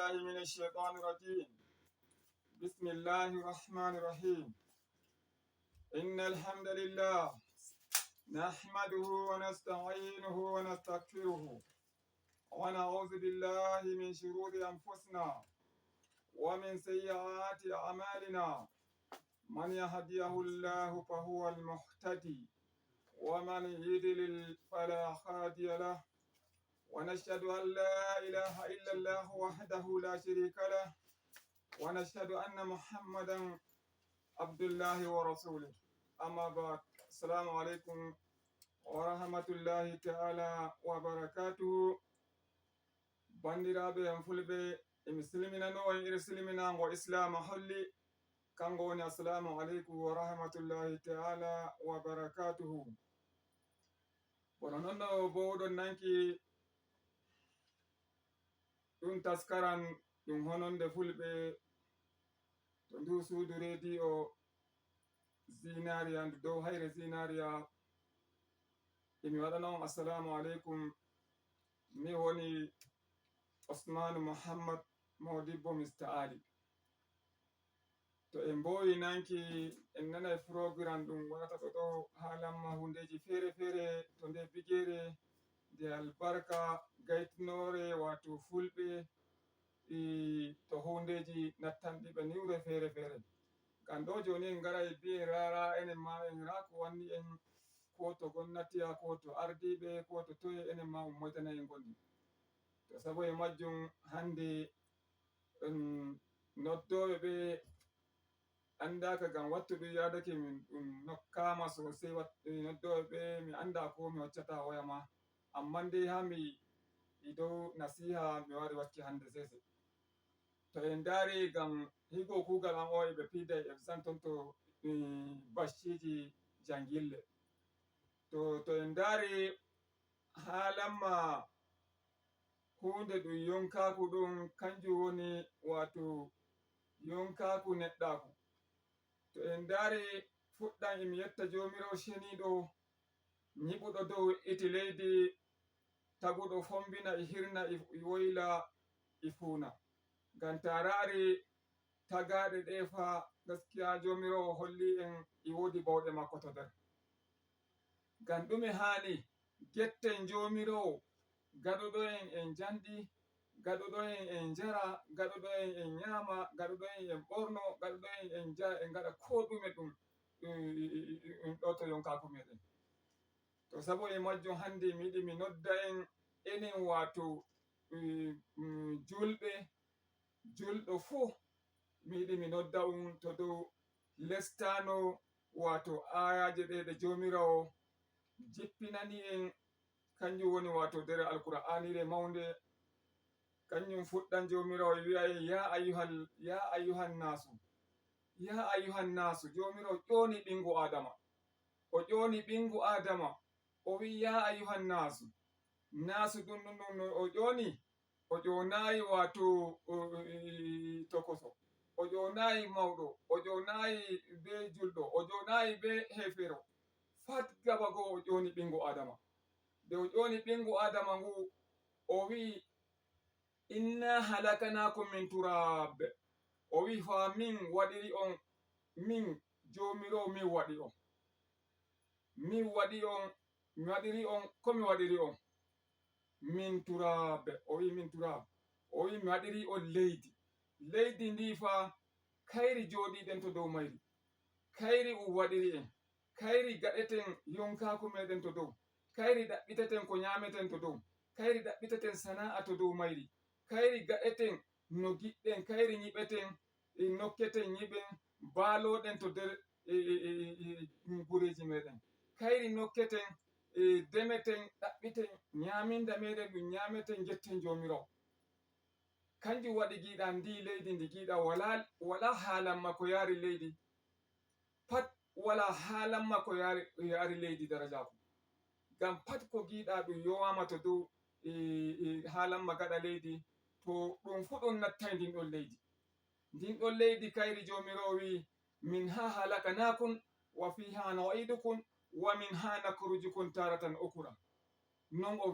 بالله من الشيطان الرجيم. بسم الله الرحمن الرحيم. إن الحمد لله نحمده ونستعينه ونستغفره ونعوذ بالله من شرور أنفسنا ومن سيئات أعمالنا. من يهديه الله فهو المهتدي ومن يضلل فلا هادي له. ونشهد أن لا إله إلا الله وحده لا شريك له ونشهد أن محمدا عبد الله ورسوله. أما بعد، السلام عليكم ورحمة الله تعالى وبركاته. bandiraɓe en fulɓe emi silminano en iri silminango islam holli kango woni assalamu aleykum wa rahmatullahi taala wa barakatuhu. bono nonno bo oɗon nanki ɗum taskaran ɗum hononde fulɓe to ndu suudu rediyo zinariya ndu dow hayre zinariya. emi waɗana on assalamu aleykum. mi woni Osmanu Muhammad Modibbo Mr. Ali. to en mbowi nanki en nanay programme ɗum waɗata ɗo haalamma hundeji fere fere to nde bigere nde albarka gaytinore wato fulɓe to hundeji nattanɗiɓe niwre fere fere. ngam ɗo joni en garay bi'en rara enen ma en ra ko wanni en, ko to gonnatiya ko to ardiɓe ko to toye enen ma on moytana en gondi. to sabo e majjum hande noddoɓe ɓe andaka gam wattu ɗum yadake min ɗum nokkama sosai. noddoɓe ɓe mi anda ko mi waccata waya ma, amma dai ha mi dow nasiha mi wari wacci hande sese. to en dari gam higo kugal am o eɓe pidai exam ton to bacciji jangille. to en dari haalamma hunde ɗum yonkaku ɗum kanjum woni wato yonkaku neɗɗaku. to en dari fuɗɗam emi yetta jomirawo sheniɗo nyiɓuɗo dow iti leydi, taguɗo fombina e hirna e woyla e fuuna. ngam tarari tagaɗe ɗe fa gaskiya jomirawo holli en e wodi bawɗe makko to nder. ngam ɗume hani getten jomirawo gaɗuɗo en janɗi, gaɗuɗo en jara, gaɗuɗo en nyama, gaɗuɗo en ɓorno, gaɗuɗo en jara en gaɗa ko ɗume ɗum ɗo to yonkaku meɗen. to sabo e majjum hande mi yiɗi mi nodda enen wato julɗo fuu mi yiɗi mi nodda to dow lestano wato ayaje ɗe jomirawo jippinani en. kanjum woni wato nder alqur'anire maunde. kanjum fuɗɗan jomirawo wi'ay ya ayyuhan nasu. jomirawo ƴoni ɓingu adama, o ƴoni ɓingu adama o wi ya ayyuhan nasu ɗum no o ƴonayi wato tokoso, o ƴonayi mawɗo, o ƴonayi be julɗo, o ƴonayi be hefero, fat gaba go o ƴoni ɓingu adama. nde o ƴoni ɓingu adama ngu o wi inna halakanakum min turab. o wi fa min waɗiri on, min jomirawo min waɗi on, mi waɗiri on ko mi waɗiri on min turab. o wi min turab, o wi mi waɗiri on leydi ndi fa kayri joɗiɗen to dow mayri, kayri waɗiri en, kayri gaɗeten yonkaku meɗen to dow, kayri ɗaɓɓiteten ko nyameten to dow, kayri ɗaɓɓiteten sana'a to dow mayri, kayri gaɗeten no giɗɗen, kayri nyiɓeten nokketen nyiɓen baloɗen to nder gureji meɗen, kayri nokketen demeten ɗaɓɓiten nyaminda meɗen ɗum nyameten jetten jomirawo. kanjum waɗi giɗa ndi leydi ndi giɗa wala haalanma ko yari leydi pat, wala haalanma ko yari leydi darajaku. ngam pat ko giɗa ɗum yowama to dow haalanma gaɗa leydi, to ɗum fu ɗum nattai ndin ɗon leydi kayri jomirawo wi min ha halakanakum wa fiha nu'idukum wa min ha nakrujukum taratan ukura. non o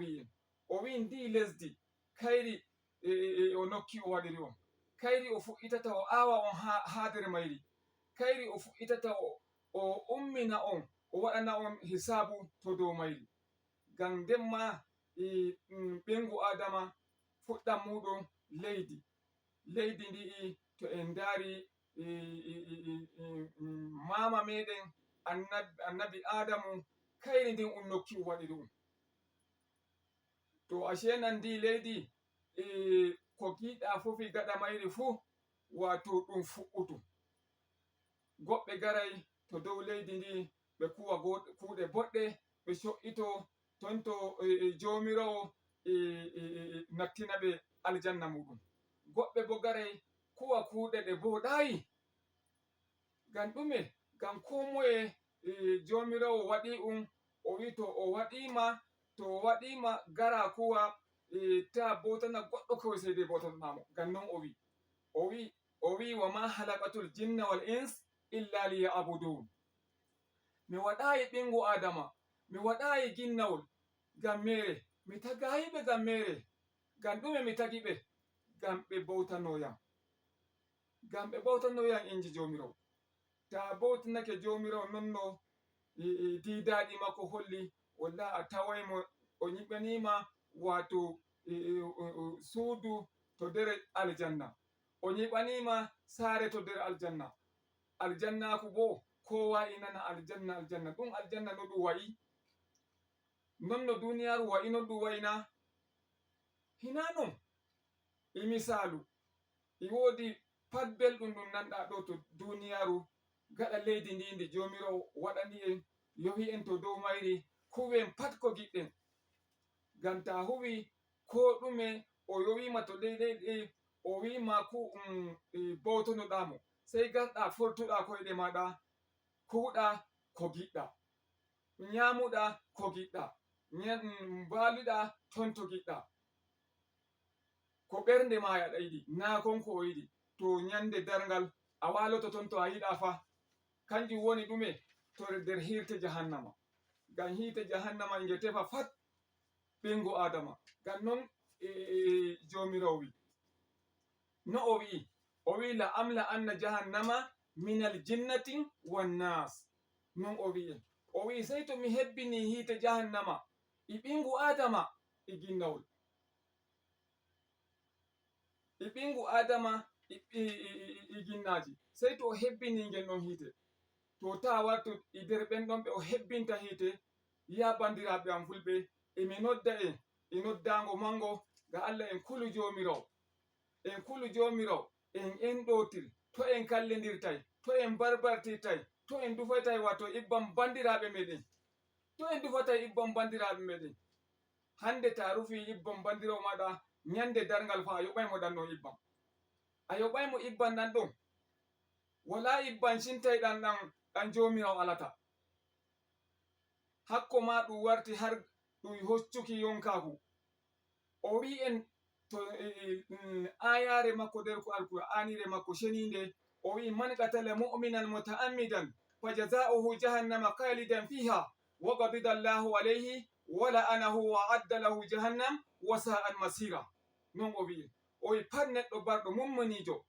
wi ndi lesdi kayri o nokki o waɗiri on. Kayri o fuɗɗitata o aawa on ha nder mayri. Kayri o fuɗɗitata o ummina on, o waɗana on hisabu to dow mayri. Ngam nden ma ɓingu adama fuɗɗam muɗum leydi. Leydi ndi'i to en ndari mama meɗen annabi Adamu kayri ndin nokki o waɗiri ɗum. To ashe nandi leydi ko giɗa fofi gaɗa mayri fuu wato ɗum fu'utu. Goɓɓe garay to dow leydi ndi ɓe kuwa kuuɗe boɗɗe, ɓe co'ito tonto jomirawo nattina ɓe aljanna muɗum. Goɓɓe bo garay kuwa kuuɗe ɗe boɗayi. Ngam ɗume? Ngam ko moye jomirawo waɗi o wi to o waɗima, to o waɗima gara kuwa ta botana goɗɗo kawai sai dai botanamo. Ngam non o wi wa ma halaqatul jinna wal ins illa liya'budun. Mi waɗayi ɓingu adama, mi waɗayi ginnawol ngam mere, mi tagayiɓe ngam mere. Ngam ɗume mi tagi ɓe? Ngam ɓe bautanoyam. Ngam ɓe bautanoyam inji jomirawo. Ta bautanake jomirawo nonno didaɗi makko holli, wallahi a tawaymo o nyiɓanima wato suudu to nder aljanna. O nyiɓanima saare to nder aljanna. Aljannaku bo kowa inana aljanna. Ɗum aljanna no ɗum wa'i? Nonno duniyaru wa'i non ɗum wa'ina? Hina non. E misalu, e wodi pat belɗum ɗum nanɗa ɗo to duniyaru gaɗa leydi ndi jomirawo waɗani en yohi en to dow mayri huwen pat ko giɗɗen. Ngam ta huwi ko ɗume o yowima to leydi o wima ku bautonoɗamo, sai garɗa fortuɗa koyɗe maɗa kuuɗa ko giɗɗa, nyamuɗa ko giɗɗa, mbaluɗa ton to giɗɗa. Ko ɓernde ma yiɗi, na konko o yiɗi. To nyande darngal a waloto ton to a yiɗa fa. Kanjum woni ɗume? To nder hirte jahannama. Ngam hite jahannama nge tefa fat ɓingu adama. Ngam non jomirawo wi. No o wi? O wi la amla anna jahannama minal jinnati wan nas. Non o wi en. O wi sai to mi hebbini hite jahannama e ɓingu adama e ginnawol. E ɓingu adama e ginnaji. Sai to o hebbini ngel ɗon hite. To ta wartu e nder ɓen ɗon ɓe o hebbinta hite, ya bandiraɓe am fulɓe, emi nodda en e noddango mango ga Allah en kulu jomirawo. En kulu jomirawo, en enɗotir, to en kallidirtai, to en barbartirtai, to en dufatai wato ibbam bandiraɓe meɗen. To en dufatai ibbam bandiraɓe meɗen. Hande ta rufi ibbam bandirawo maɗa, nyande darngal fa a yoɓaymo ɗan ɗon ibbam. A yoɓaymo ibbam ɗan ɗon. Wala ibbam cintai ɗan jomirawo alata. Hakko ma ɗum warti har ɗum hoccuki yonkaku. O wi en to ayare makko nder ko alqur'anire makko sheninde, o wi man qatala mu'minan muta'ammidan fajaza'uhu jahannama khalidan fiha wa ghadiba Allahu alayhi wa la'anahu wa adda lahu jahannam wa sa'at masira. Non o wi. O wi pat neɗɗo barɗo mumminijo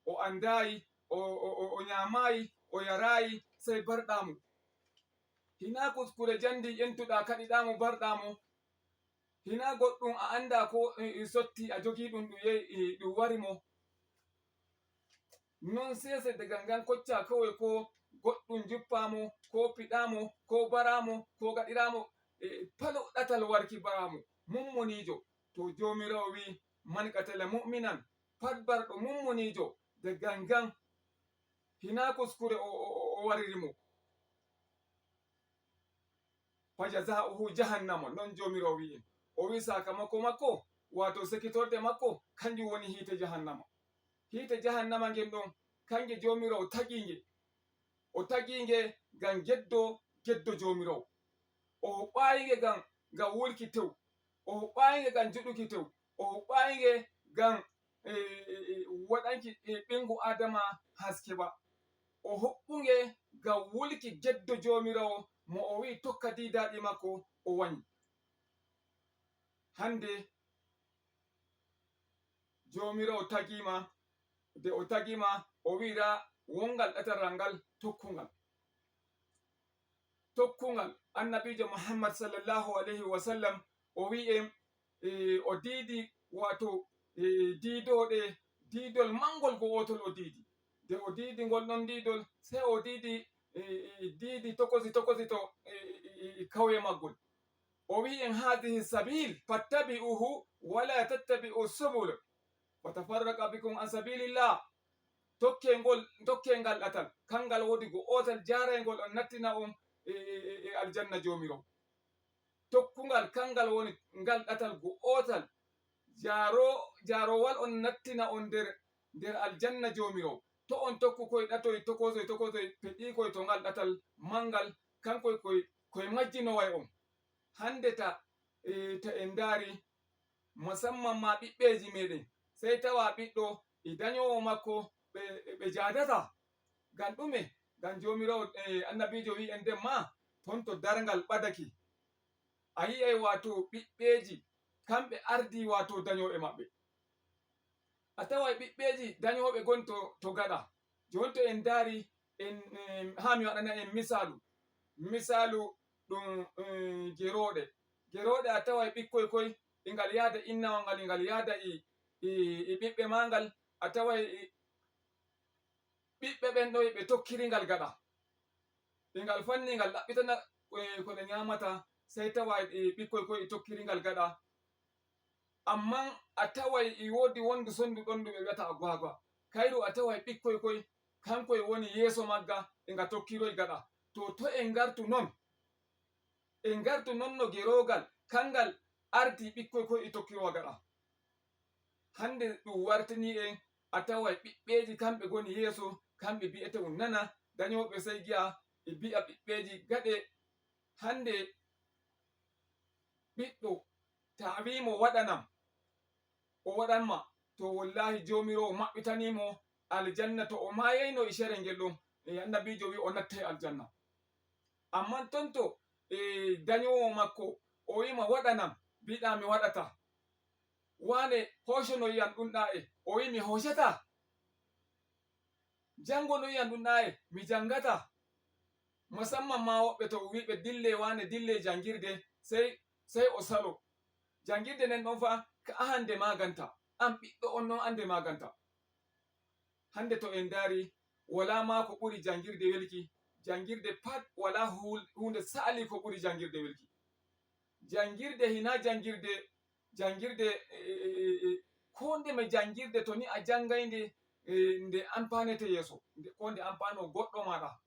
o andayi, o nyamayi, o yarayi, sai barɗamo. Hina kuskure jandi entuɗa kaɗiɗamo barɗamo. Hina goɗɗum a anda ko sotti a jogi ɗum ɗum wari mo. Non sese daga ngan kocca kawai ko goɗɗum juppamo, ko piɗamo, ko baramo, ko gaɗiramo palo ɗatal warki baramo. Mummunijo. To jomirawo wi man qatala mu'minan, pat barɗo mummunijo de gangan hina kuskure o waririmo. Fajaza'uhu jahannama. Non jomirawo wi en. O wi sakamako makko wato sekitorde makko kanjum woni hite jahannama. Hite jahannama ngen ɗon kange jomirawo taginge. O taginge ngam geddo jomirawo. O huɓɓayinge ngam wulki tew. O huɓɓayinge ngam juɗuki tew. O huɓɓayinge ngam waɗanki ɓingu adama haske ba. O huɓɓunge ngam wulki geddo jomirawo mo o wi tokka didaɗi makko o wanyi. Hande jomirawo tagima, de o tagima o wi'ira wongal ɗatal ngal tokkungal. Annabijo Muhammad sallallahu alaihi wa sallam o wi'e o diidi wato diidoɗe diidol mangol go'otol o diidi. De o diidi ngol ɗon diidol, sai o diidi diidi tokosi to kauye maggol. O wi en hadihi sabil fattabi'uhu wala tattabi'u subul fatafarraqa bikum an sabilillah. Tokke ngal ɗatal kangal wodi go'otal jarayngol on nattina on aljanna jomirawo. Tokkungal kangal woni ngal ɗatal go'otal jarowal on nattina on nder aljanna jomirawo. To on tokku koye ɗatoy tokosoy peɗikoy to ngal ɗatal mangal kankoy koye majjinoway on. Hande ta en ndari musamman ma ɓiɓɓeji meɗen, sai tawa ɓiɗɗo dañowo makko ɓe jadata. Ngam ɗume? Ngam jomirawo annabijo wi en nden ma ton to darngal ɓadake a yi'ay wato ɓiɓɓeji kamɓe ardi wato dañoɓe maɓɓe. A tawai ɓiɓɓeji dañoɓe gon to gaɗa. Jon to en ndari ha mi waɗana en misalu ɗum geroɗe a tawai ɓikkoy koy ngal yada innawal ngal ngal yada ɓiɓɓe mangal. A tawai ɓiɓɓe ɓen ɗo ɓe tokkiri ngal gaɗa, ngal fanni ngal ɗaɓɓitana ko ɗe nyamata, sai tawa ɓikkoy koy tokkiri ngal gaɗa. Amman a tawai wodi wondu sondu ɗon ndu ɓe wi'ata agwagwa, kayru a tawai ɓikkoy koy kankoy woni yeso magga nga tokkiroy gaɗa. To en gartu non no gerogal kangal arti ɓikkoy koy tokkirowa gaɗa. Hande ɗum wartini en a tawai ɓiɓɓeji kamɓe goni yeso, kamɓe bi'ete on nana dañoɓe, sai gi'a bi'a ɓiɓɓeji gaɗe. Hande ɓiɗɗo ta wimo waɗanam o waɗanma, to wallahi jomirawo maɓɓitanimo aljanna. To o mayayno sharel ngel ɗon annabijo wi o nattai aljanna. Amman tonto dañowo makko o wima waɗanam biɗa mi waɗata, wane hosho no yiyam ɗum ɗa'e, o wi mi hoshata. Jango no yiyam ɗum ɗa'e mi jangata. Musamman ma woɓɓe to wiɓe dille wane dille jangirde, sai o salo. Jangirde nden ɗon fa ka hande maganta, an ɓiɗɗo on non ande maganta. Hande to en ndari wala ma ko ɓuri jangirde welki. Jangirde pat wala hunde sali ko ɓuri jangirde welki. Jangirde hina jangirde ko ndeme jangirde to ni a jangainde nde ampanete yeso, ko nde ampano goɗɗo maɗa.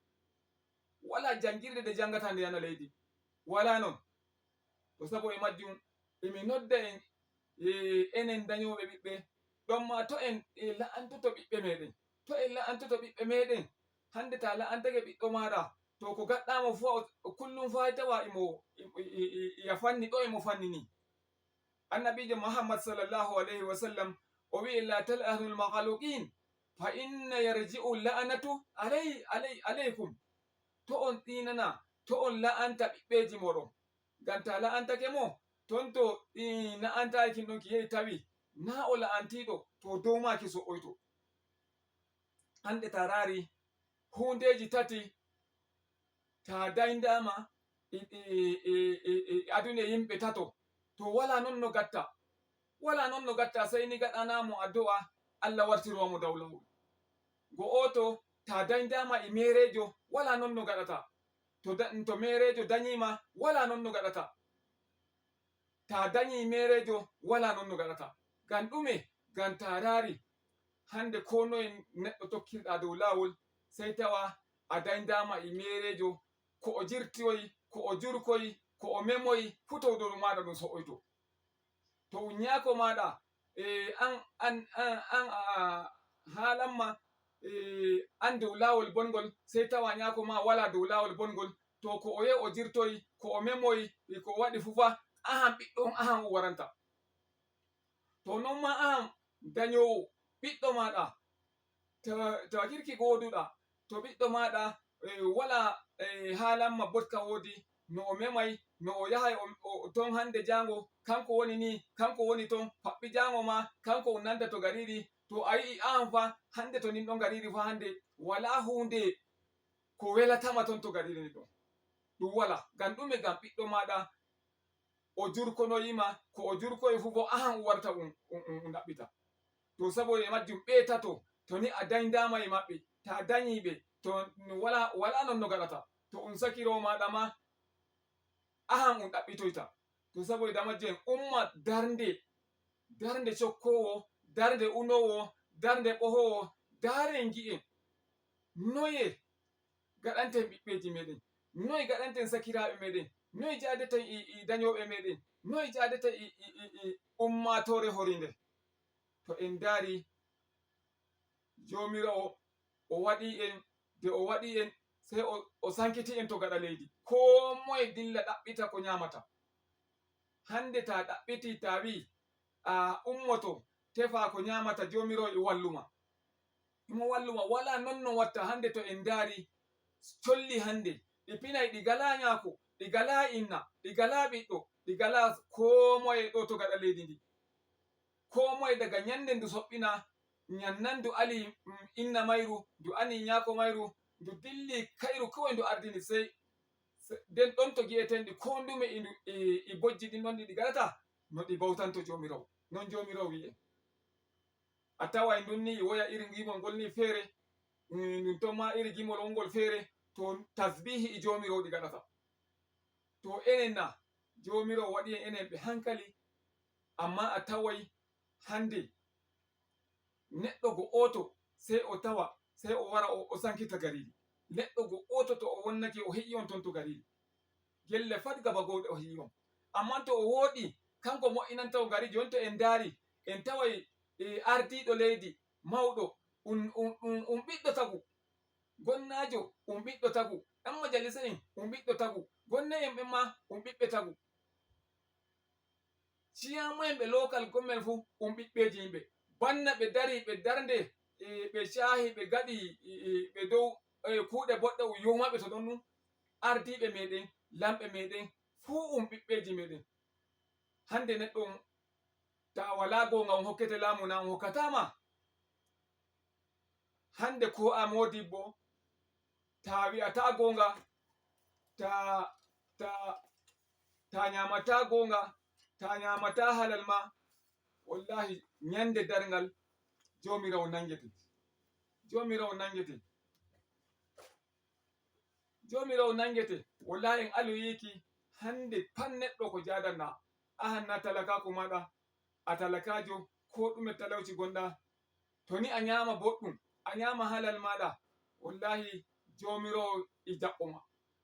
Wala jangirde nde jangata nde yana leydi, wala non. To sabo e majjum emi nodda en enen dañoɓe ɓiɓɓe ɗon ma to en la'antoto ɓiɓɓe meɗen. To en la'antoto ɓiɓɓe meɗen, hande ta la'antake ɓiɗɗo maɗa, to ko gaɗɗamo fu kullum fa tawa ya fanni ɗo emo fannini. Annabijo Muhammad sallallahu alaihi wa sallam o wi la tal'anul makhluqin fa inna yarji'u la'anatu alaykum. To on ɗinana, to on la'anta ɓiɓɓeji moɗon, ngam ta la'antake mo tonto la'antaki ɗon ki yehi tawi na o la'antiɗo, to dow maki so'oyto. Hande ta rari hundeji tati ta daindama adune yimɓe tato, to wala non no gatta sai ni gaɗanamo addu'a Allah wartirwamo dow lawol. Go'oto ta daindama merejo, wala non no gaɗata. To merejo dañima wala non no gaɗata. Ta dañi merejo wala non no gaɗata. Ngam ɗume? Ngam ta rari hande ko noye neɗɗo tokkirɗa dow lawol, sai tawa a daindama merejo, ko o jirtoyi, ko o jurkoyi, ko o memoyi fu to dow maɗa ɗum so'oyto. To un nyako maɗa an halanma an dow lawol bongol, sai tawa nyako ma wala dow lawol bongol. To ko o yehi o jirtoyi, ko o memoyi, ko o waɗi fufa, ahan ɓiɗɗo on ahan o waranta. To non ma ahan dañowo ɓiɗɗo maɗa tawa kirki goduɗa, to ɓiɗɗo maɗa wala halanma botka wodi, no o memai no o yahay ton hande jango kanko woni ni kanko woni ton faɓɓi jango ma kanko on nanta to gariri to a yi'i an fa hande to nin ɗon gariri fa hande wala hunde ko welatama ton to gariri ni ɗon ɗum wala ngam ɗume ngam ɓiɗɗo maɗa o jurkonoyima ko o jurkoyi fu bo an warta ɗaɓɓita to saboda majjum ɓe tato to ni a dayndama e maɓɓe ta danyiɓe to wala non no gaɗata to sakiro maɗa ma ahan ɗaɓɓitoyta to saboda majjum umma darde cokkowo darde unowo darde ɓohowo daren gi'en noye gaɗanten ɓiɓɓeji meɗen noye gaɗanten sakiraɓe meɗen noye jadeten dañoɓe meɗen noye jadeten ummatore horinde to en dari jomirawo o waɗi en de o waɗi en sai o sankiti en to gaɗa leydi ko moye dilla ɗaɓɓita ko nyamata hande ta ɗaɓɓiti ta wi a ummoto tefa ko nyamata jomirawo e walluma wala non no watta hande to en dari colli hande ɗi pinay ɗi gala nyako ɗi gala inna ɗi gala ɓiɗɗo ɗi gala ko moye ɗo to gaɗa leydi ndi ko moye daga nyande ndu soɓɓina nyannan ndu ali inna mayru ndu ani nyako mayru ndu dilli kayru kawai ndu ardini sai den ɗon to gi'etenɗi ko ndume i bojji ɗin ɗon ɗi gaɗata no ɗi bautanto jomirawo non jomirawo wi'en a tawai ndun ni woya iri gimol ngol ni feere ndun ton ma iri gimol on ngol feere to tasbihi e jomirawo ɗi gaɗata to enen na jomirawo waɗi en enen ɓe hankali amma a tawai hande neɗɗo go oto sai o tawa sai o wara o sankita gariri neɗɗo go oto to o wonnake o heƴi on ton to gariri gelle fat gaba gowɗe o heƴi on amma to o woɗi kanko mo'inanta o gari jonto en dari en tawai ardiɗo leydi mawɗo ɓiɗɗo tagu gonnajo ɓiɗɗo tagu ɗan majalisa en ɓiɗɗo tagu gonne en ɓe ma ɓiɓɓe tagu ciyamo'en ɓe local government fu ɓiɓɓeji yimɓe banna ɓe dari ɓe darde ɓe shahi ɓe gaɗi ɓe dow kuuɗe boɗɗe yomaɓe to ɗon ɗum ardiɓe meɗen lamɓe meɗen fu ɓiɓɓeji meɗen hande neɗɗo ta wala gonga on hokkete laamu na on hokkatama hande ko a modibbo ta wi'ata gonga ta nyamata gonga ta nyamata halal ma wallahi nyande dargal jomirawo nangete jomirawo nangete wallahi en alu yiki hande pat neɗɗo ko jadanɗa ahanna talakaku maɗa a talakajo ko ɗume talauci gonɗa to ni a nyama boɗɗum a nyama halal maɗa wallahi jomirawo e jaɓɓoma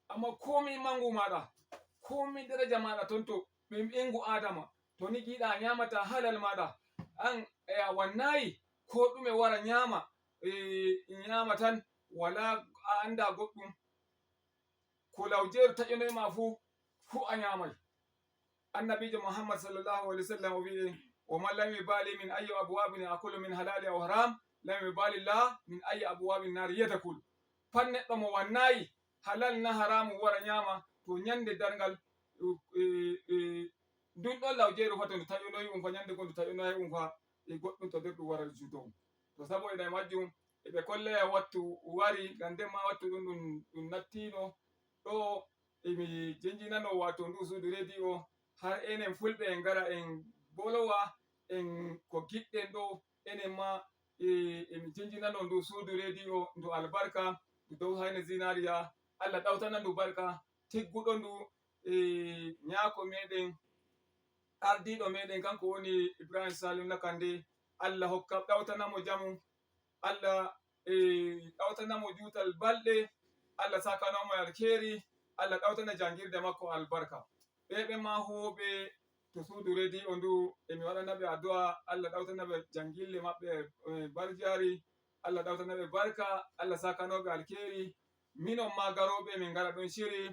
amma komi mangu maɗa komi daraja maɗa tonto ɓe engu adama to ni giɗa a nyamata halal maɗa an a wannayi ko ɗume wara nyama nyama tan wala a anda goɗɗum ko lawjeru taƴonoyma fu a nyamai annabijo muhammad sallallahu alaihi wasallam o wi'i wa man lam yubali min ayyi abwabin aqulu min halali aw haram lam yubali la min ayyi abwabin nari yadkhul pat neɗɗo mo wannayi halal na haramu wara nyama to nyande dargal ndun ɗon lawjeru fa to ndu taƴonoyi fa nyande go ndu taƴonoyi fa goɗɗum to nder ɗum wara juuto to saboda majjum eɓe kollaya wattu wari ngam nden ma wattu ɗum nattino ɗo emi jinjinano wato ndu suudu radio har enen fulɓe en gara en bolowa en ko giɗɗen ɗo enen ma emi jinjinano ndu suudu radio ndu albarka ndu dow hayne zinariya Allah ɗawtana ndu barka tigguɗo ndu nyako meɗen ardiɗo meɗen kanko woni Ibrahim Salim Nakande Allah hokka ɗawtanamo jamu Allah ɗawtanamo juutal balɗe Allah sakanamo alkhairi Allah ɗawtana jangirde makko albarka ɓeɓe ma huwoɓe to suudu radio ndu emi waɗanaɓe addu'a Allah ɗawtanaɓe jangille maɓɓe barjari Allah ɗawtanaɓe barka Allah sakanoɓe alkhairi minon ma garoɓe min gara ɗon shiri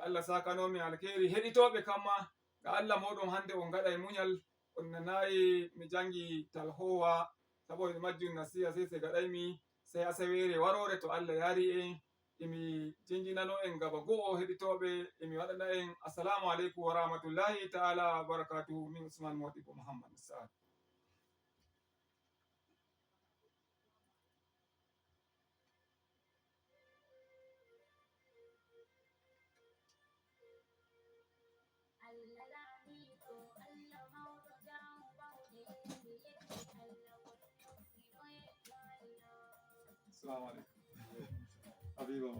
Allah sakanomi alkhairi heɗitoɓe kamma ga Allah moɗon hande on gaɗa munyal on nanayi mi jangi talhowa saboda majjum nasiha sai gaɗaymi sai asawere warore to Allah yari en imi jinjinano en gaba go'o heɗitoɓe emi waɗana en assalamu aleykum wa rahmatullahi taala wa barakatuhu min Usman Modibo Muhammad Sa'ad. Assalamu alaikum. Habiba.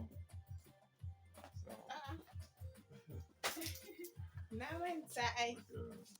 Na manta ai.